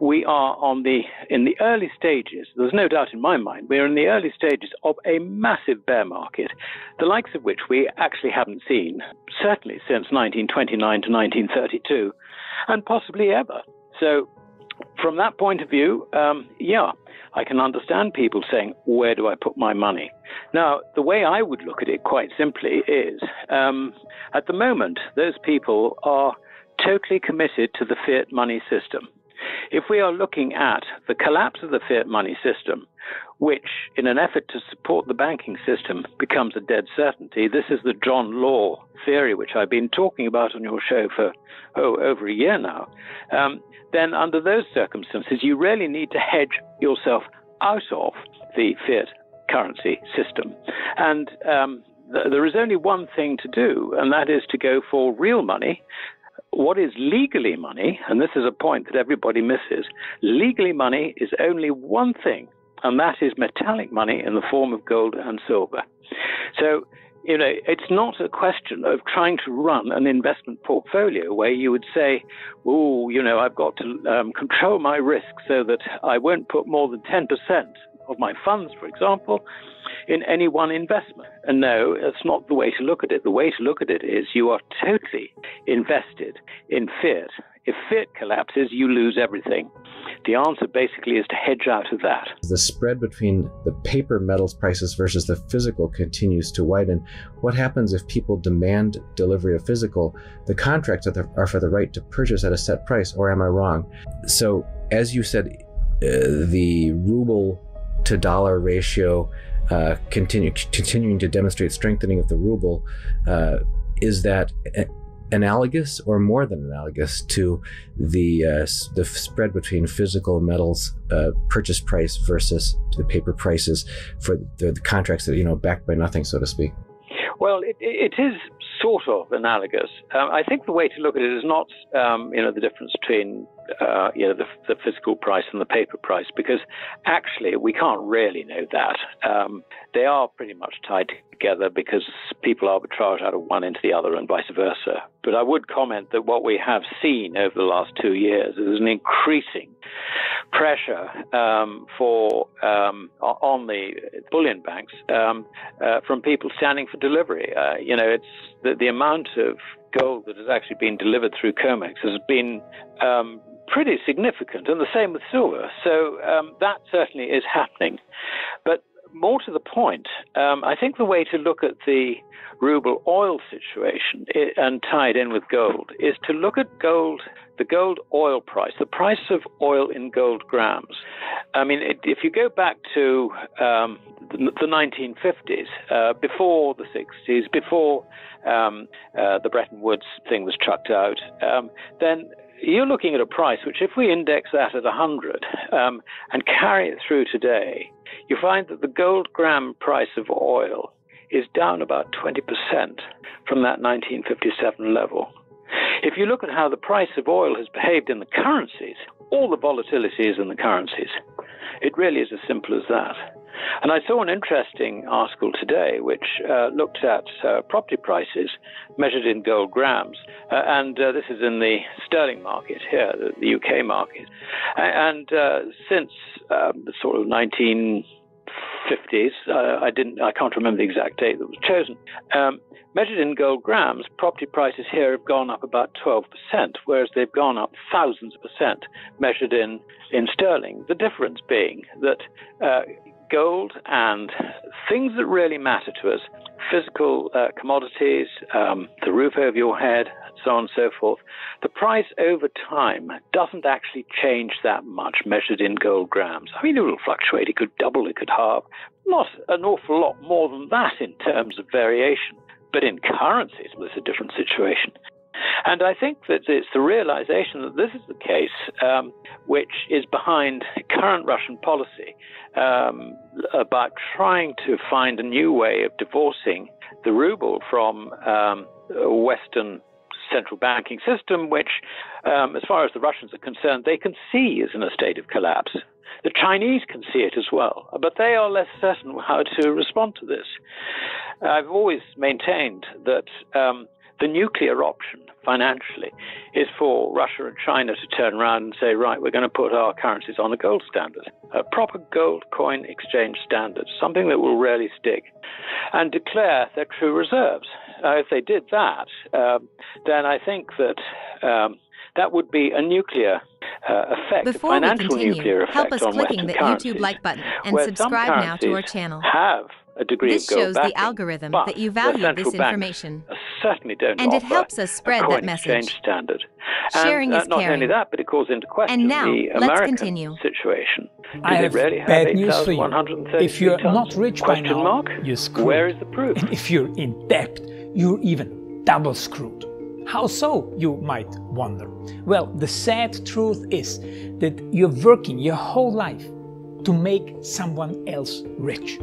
we are in the early stages. There's no doubt in my mind we're in the early stages of a massive bear market, the likes of which we actually haven't seen, certainly since 1929 to 1932, and possibly ever. So from that point of view, I can understand people saying, where do I put my money? Now, the way I would look at it quite simply is, at the moment, those people are totally committed to the fiat money system. If we are looking at the collapse of the fiat money system, which in an effort to support the banking system becomes a dead certainty, this is the John Law theory, which I've been talking about on your show for over a year now, then under those circumstances, you really need to hedge yourself out of the fiat currency system. And there is only one thing to do, and that is to go for real money. What is legally money, and this is a point that everybody misses, legally money is only one thing, and that is metallic money in the form of gold and silver. So, it's not a question of trying to run an investment portfolio where you would say, I've got to control my risk so that I won't put more than 10% of my funds, for example, in any one investment. And no, that's not the way to look at it. The way to look at it is you are totally invested in fiat. If fiat collapses, you lose everything. The answer basically is to hedge out of that. The spread between the paper metals prices versus the physical continues to widen. What happens if people demand delivery of physical? The contracts are for the right to purchase at a set price, or am I wrong? So, as you said, the ruble to dollar ratio continuing to demonstrate strengthening of the ruble. Is that analogous or more than analogous to the spread between physical metals purchase price versus the paper prices for the contracts that backed by nothing, so to speak? Well, it is sort of analogous. I think the way to look at it is not the difference between the physical price and the paper price, because actually we can't really know that. They are pretty much tied together because people arbitrage out of one into the other and vice versa. But I would comment that what we have seen over the last 2 years is an increasing pressure on the bullion banks from people standing for delivery. It's the amount of gold that has actually been delivered through COMEX has been pretty significant, and the same with silver. So that certainly is happening. But more to the point, I think the way to look at the ruble oil situation and tied in with gold is to look at gold, the gold oil price, the price of oil in gold grams. I mean, if you go back to the 1950s, before the 60s, before the Bretton Woods thing was chucked out, then you're looking at a price which, if we index that at 100 and carry it through today, you find that the gold gram price of oil is down about 20% from that 1957 level. If you look at how the price of oil has behaved in the currencies, all the volatility is in the currencies. It really is as simple as that. And I saw an interesting article today which looked at property prices measured in gold grams. And this is in the sterling market here, the UK market. And since the sort of 1950s, I can't remember the exact date that was chosen, measured in gold grams, property prices here have gone up about 12%, whereas they've gone up thousands of percent measured in sterling. The difference being that gold and things that really matter to us, physical commodities, the roof over your head, so on and so forth, the price over time doesn't actually change that much measured in gold grams. I mean, it will fluctuate. It could double, it could halve. Not an awful lot more than that in terms of variation. But in currencies, well, it's a different situation. And I think that it's the realization that this is the case which is behind current Russian policy about trying to find a new way of divorcing the ruble from Western central banking system, which, as far as the Russians are concerned, they can see is in a state of collapse. The Chinese can see it as well, but they are less certain how to respond to this. I've always maintained that The nuclear option, financially, is for Russia and China to turn around and say, right, we're going to put our currencies on a gold standard, a proper gold coin exchange standard, something that will really stick, and declare their true reserves. If they did that, then I think that that would be a nuclear effect, Before a financial we continue, nuclear effect help us on clicking Western the currencies, YouTube like button and where subscribe some now to our currencies channel. have a degree This of gold shows the backing, algorithm but that you the value central this banks information. certainly don't And it offer helps us spread a coin that message. exchange standard. Sharing and is not caring. only that, but it calls into question And now, the let's American continue. situation. I have really have bad news for you. 8,133 If you're tons? not rich by Question now, mark? you're screwed. Where is the proof? And if you're in debt, you're even double screwed. How so, you might wonder? Well, the sad truth is that you're working your whole life to make someone else rich.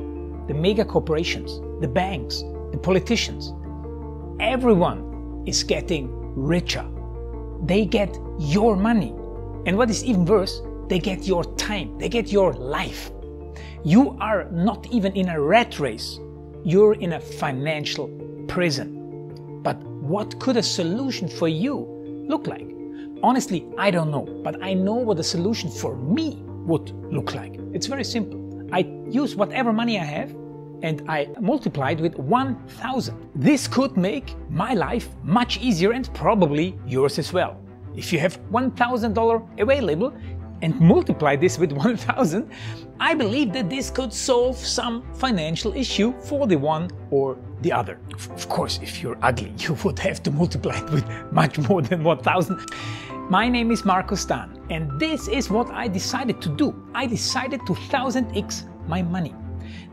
The mega corporations, the banks, the politicians, everyone is getting richer. They get your money. And what is even worse, they get your time, they get your life. You are not even in a rat race, you're in a financial prison. But what could a solution for you look like? Honestly, I don't know, but I know what a solution for me would look like. It's very simple. I use whatever money I have and I multiply it with 1,000. This could make my life much easier and probably yours as well. If you have $1,000 available and multiply this with 1,000, I believe that this could solve some financial issue for the one or the other. Of course, if you're ugly, you would have to multiply it with much more than 1,000. My name is Markus Dahn, and this is what I decided to do. I decided to 1000x my money.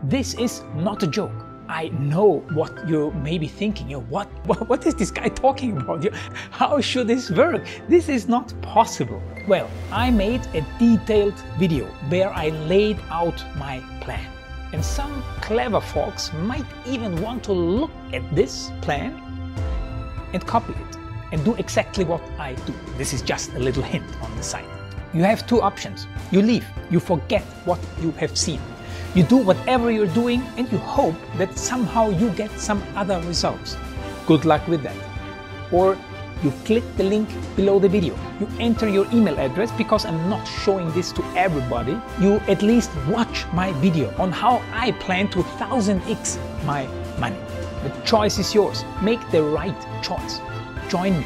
This is not a joke. I know what you may be thinking. What is this guy talking about? How should this work? This is not possible. Well, I made a detailed video where I laid out my plan. And some clever folks might even want to look at this plan and copy it and do exactly what I do. This is just a little hint on the side. You have two options. You leave, you forget what you have seen. You do whatever you're doing and you hope that somehow you get some other results. Good luck with that. Or you click the link below the video. You enter your email address because I'm not showing this to everybody. You at least watch my video on how I plan to 1000x my money. The choice is yours. Make the right choice. Join me.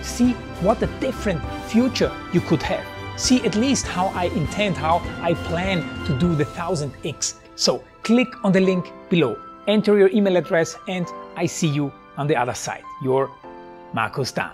See what a different future you could have. See at least how I intend, how I plan to do the 1000x. So click on the link below, enter your email address, and I see you on the other side. Your Markus Dahn.